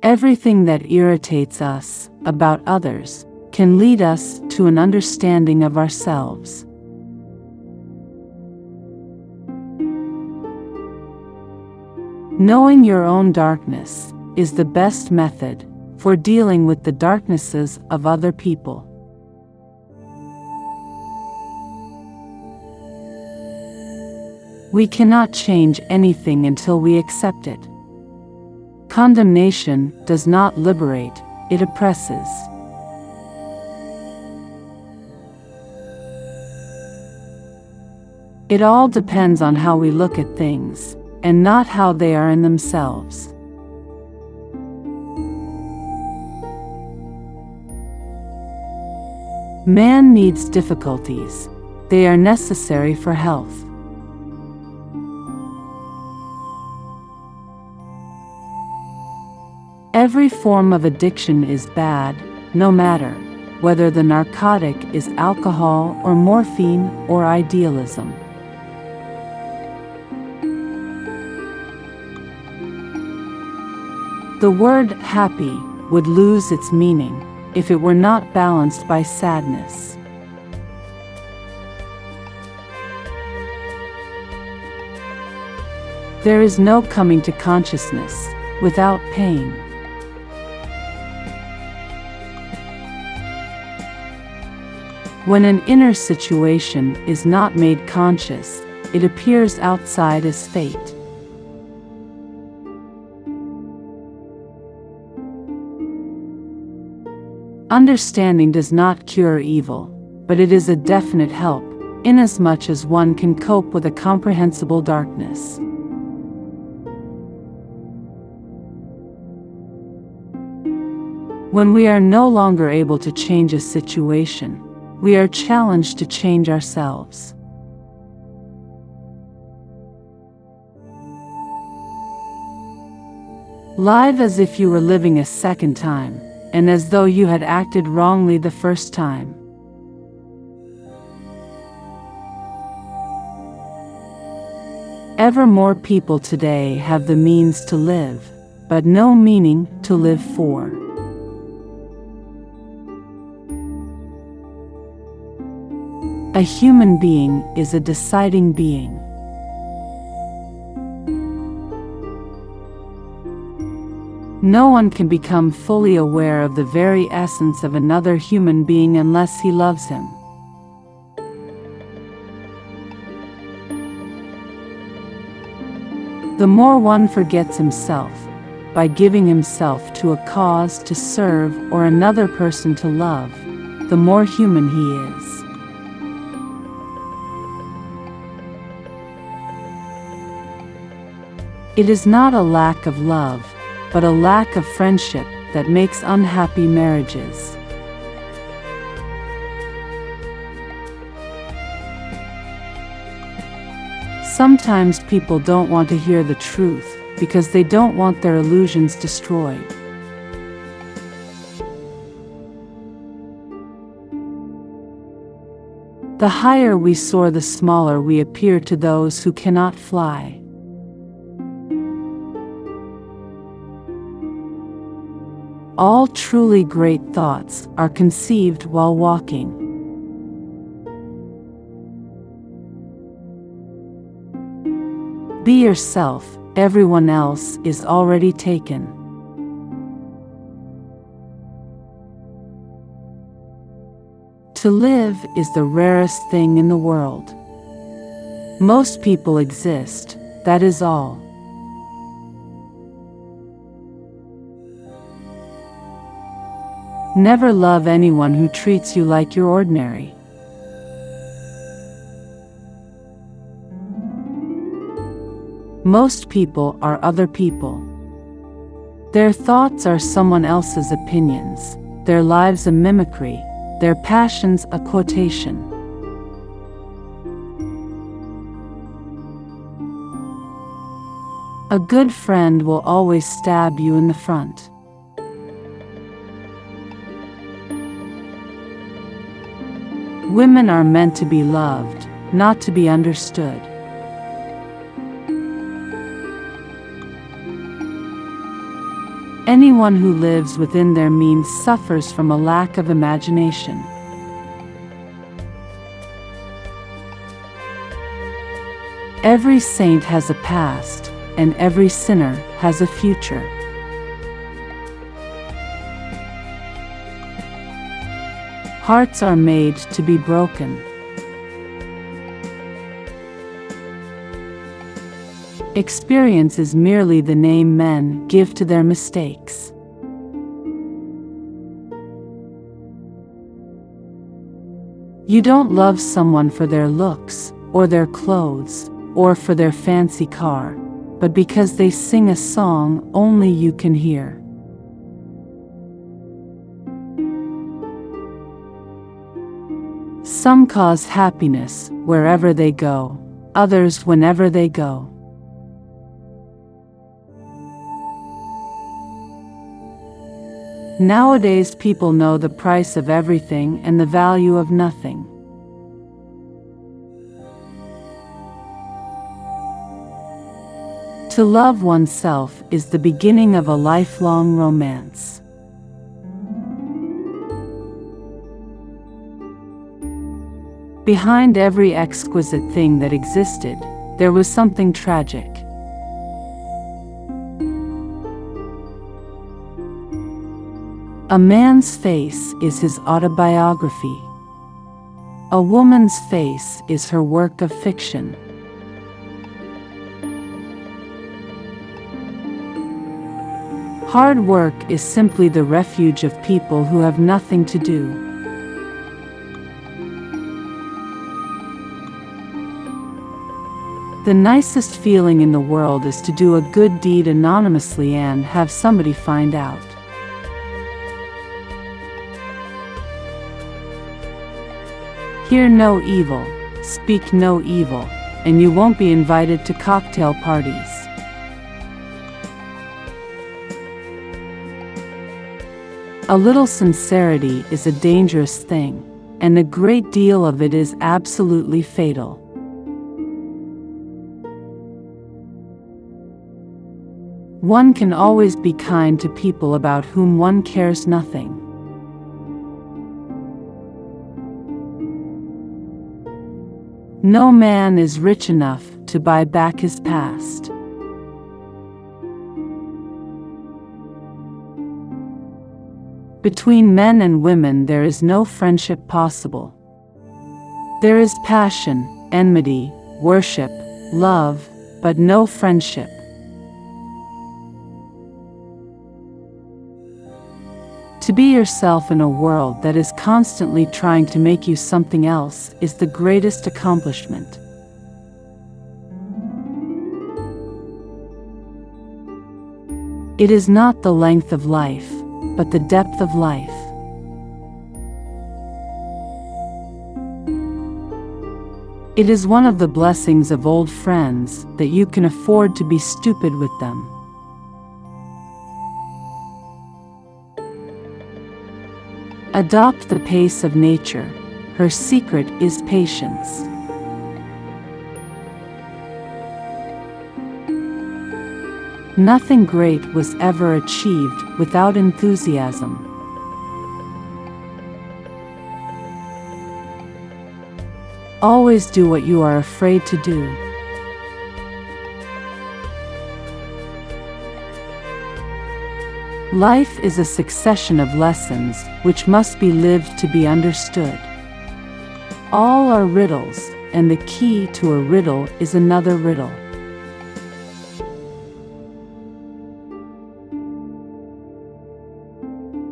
Everything that irritates us about others can lead us to an understanding of ourselves. Knowing your own darkness is the best method for dealing with the darknesses of other people. We cannot change anything until we accept it. Condemnation does not liberate, it oppresses. It all depends on how we look at things, and not how they are in themselves. Man needs difficulties. They are necessary for health. Every form of addiction is bad, no matter whether the narcotic is alcohol or morphine or idealism. The word happy would lose its meaning if it were not balanced by sadness. There is no coming to consciousness without pain. When an inner situation is not made conscious, it appears outside as fate. Understanding does not cure evil, but it is a definite help, inasmuch as one can cope with a comprehensible darkness. When we are no longer able to change a situation, we are challenged to change ourselves. Live as if you were living a second time, and as though you had acted wrongly the first time. Ever more people today have the means to live, but no meaning to live for. A human being is a deciding being. No one can become fully aware of the very essence of another human being unless he loves him. The more one forgets himself, by giving himself to a cause to serve or another person to love, the more human he is. It is not a lack of love, but a lack of friendship that makes unhappy marriages. Sometimes people don't want to hear the truth because they don't want their illusions destroyed. The higher we soar, the smaller we appear to those who cannot fly. All truly great thoughts are conceived while walking. Be yourself, everyone else is already taken. To live is the rarest thing in the world. Most people exist, that is all. Never love anyone who treats you like you're ordinary. Most people are other people. Their thoughts are someone else's opinions, their lives a mimicry, their passions a quotation. A good friend will always stab you in the front. Women are meant to be loved, not to be understood. Anyone who lives within their means suffers from a lack of imagination. Every saint has a past, and every sinner has a future. Hearts are made to be broken. Experience is merely the name men give to their mistakes. You don't love someone for their looks, or their clothes, or for their fancy car, but because they sing a song only you can hear. Some cause happiness wherever they go, others whenever they go. Nowadays people know the price of everything and the value of nothing. To love oneself is the beginning of a lifelong romance. Behind every exquisite thing that existed, there was something tragic. A man's face is his autobiography. A woman's face is her work of fiction. Hard work is simply the refuge of people who have nothing to do. The nicest feeling in the world is to do a good deed anonymously and have somebody find out. Hear no evil, speak no evil, and you won't be invited to cocktail parties. A little sincerity is a dangerous thing, and a great deal of it is absolutely fatal. One can always be kind to people about whom one cares nothing. No man is rich enough to buy back his past. Between men and women there is no friendship possible. There is passion, enmity, worship, love, but no friendship. To be yourself in a world that is constantly trying to make you something else is the greatest accomplishment. It is not the length of life, but the depth of life. It is one of the blessings of old friends that you can afford to be stupid with them. Adopt the pace of nature. Her secret is patience. Nothing great was ever achieved without enthusiasm. Always do what you are afraid to do. Life is a succession of lessons which must be lived to be understood. All are riddles, and the key to a riddle is another riddle.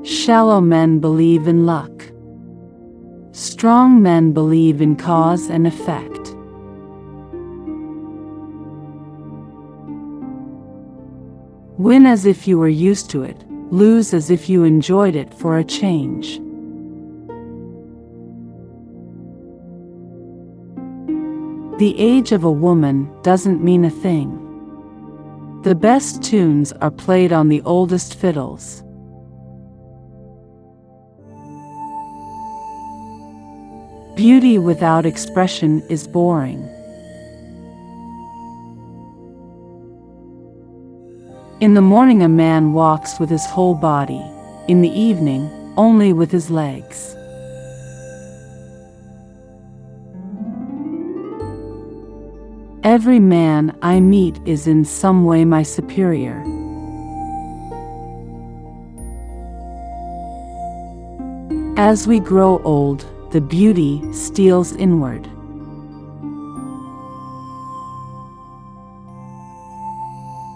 Shallow men believe in luck. Strong men believe in cause and effect. Win as if you were used to it, lose as if you enjoyed it for a change. The age of a woman doesn't mean a thing. The best tunes are played on the oldest fiddles. Beauty without expression is boring. In the morning a man walks with his whole body, in the evening, only with his legs. Every man I meet is in some way my superior. As we grow old, the beauty steals inward.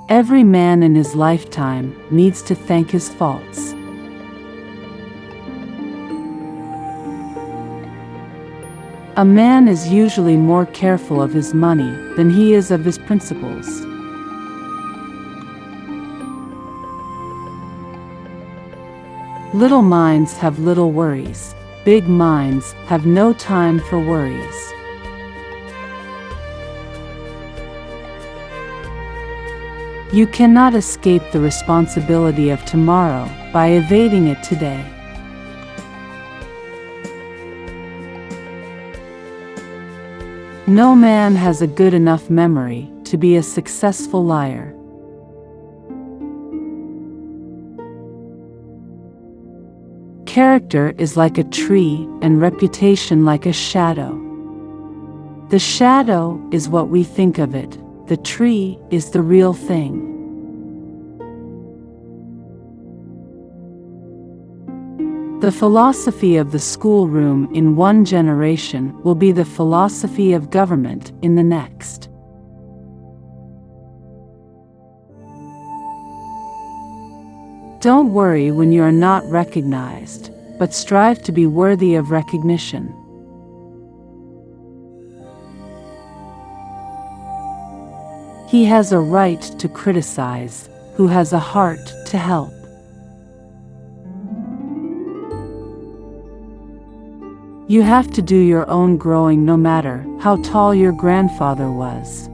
Every man in his lifetime needs to thank his faults. A man is usually more careful of his money than he is of his principles. Little minds have little worries. Big minds have no time for worries. You cannot escape the responsibility of tomorrow by evading it today. No man has a good enough memory to be a successful liar. Character is like a tree and reputation like a shadow. The shadow is what we think of it. The tree is the real thing. The philosophy of the schoolroom in one generation will be the philosophy of government in the next. Don't worry when you are not recognized, but strive to be worthy of recognition. He has a right to criticize, who has a heart to help. You have to do your own growing no matter how tall your grandfather was.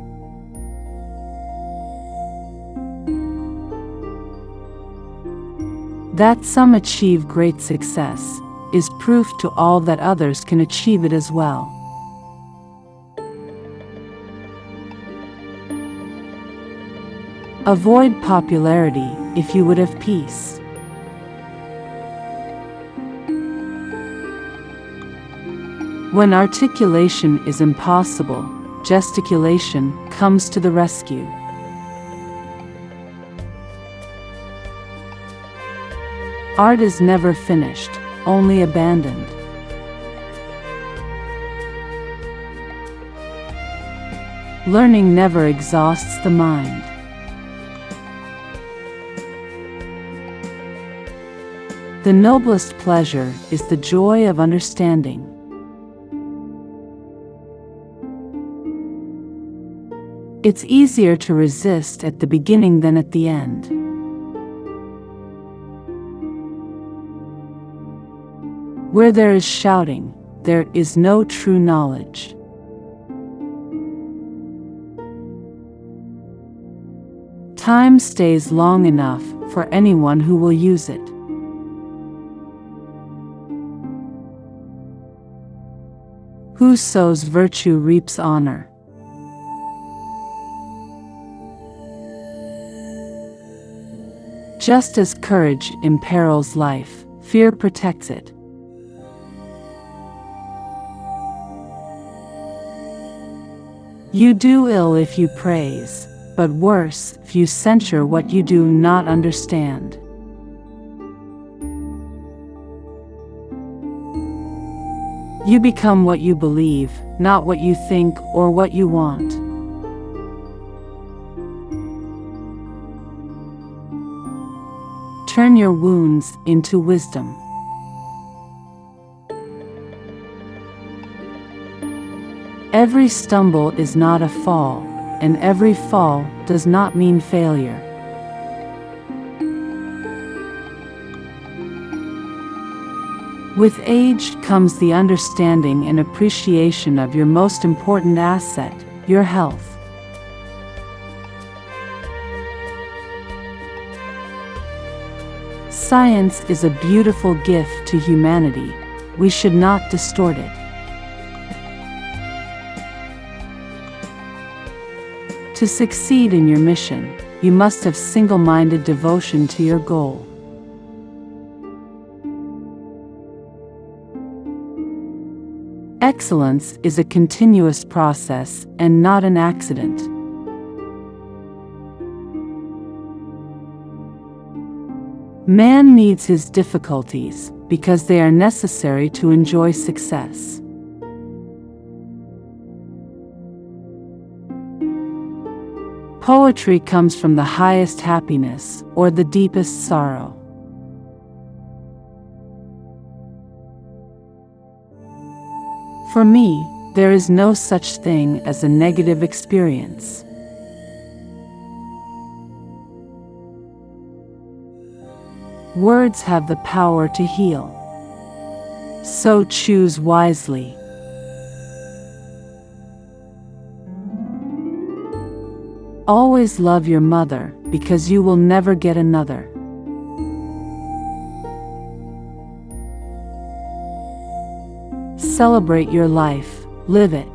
That some achieve great success is proof to all that others can achieve it as well. Avoid popularity if you would have peace. When articulation is impossible, gesticulation comes to the rescue. Art is never finished, only abandoned. Learning never exhausts the mind. The noblest pleasure is the joy of understanding. It's easier to resist at the beginning than at the end. Where there is shouting, there is no true knowledge. Time stays long enough for anyone who will use it. Who sows virtue reaps honor. Just as courage imperils life, fear protects it. You do ill if you praise, but worse if you censure what you do not understand. You become what you believe, not what you think or what you want. Turn your wounds into wisdom. Every stumble is not a fall, and every fall does not mean failure. With age comes the understanding and appreciation of your most important asset, your health. Science is a beautiful gift to humanity. We should not distort it. To succeed in your mission, you must have single-minded devotion to your goal. Excellence is a continuous process and not an accident. Man needs his difficulties because they are necessary to enjoy success. Poetry comes from the highest happiness or the deepest sorrow. For me, there is no such thing as a negative experience. Words have the power to heal. So choose wisely. Always love your mother, because you will never get another. Celebrate your life, live it.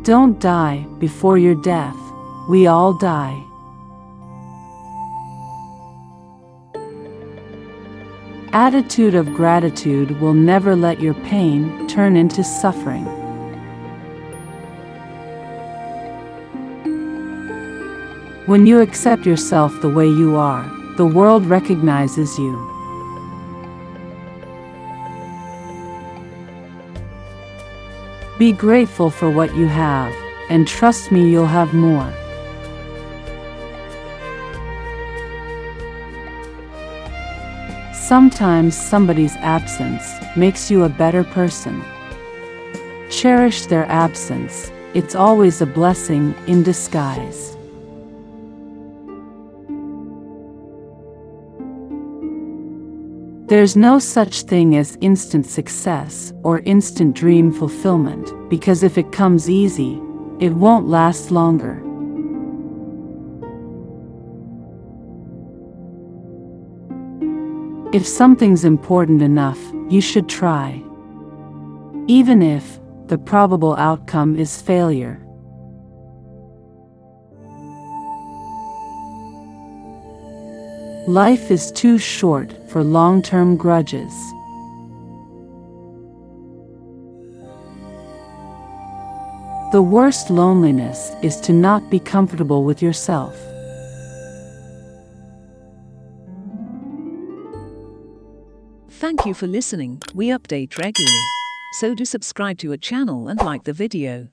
Don't die before your death. We all die. Attitude of gratitude will never let your pain turn into suffering. When you accept yourself the way you are, the world recognizes you. Be grateful for what you have, and trust me, you'll have more. Sometimes somebody's absence makes you a better person. Cherish their absence, it's always a blessing in disguise. There's no such thing as instant success or instant dream fulfillment, because if it comes easy, it won't last longer. If something's important enough, you should try, even if the probable outcome is failure. Life is too short for long-term grudges. The worst loneliness is to not be comfortable with yourself. Thank you for listening. We update regularly, so do subscribe to our channel and like the video.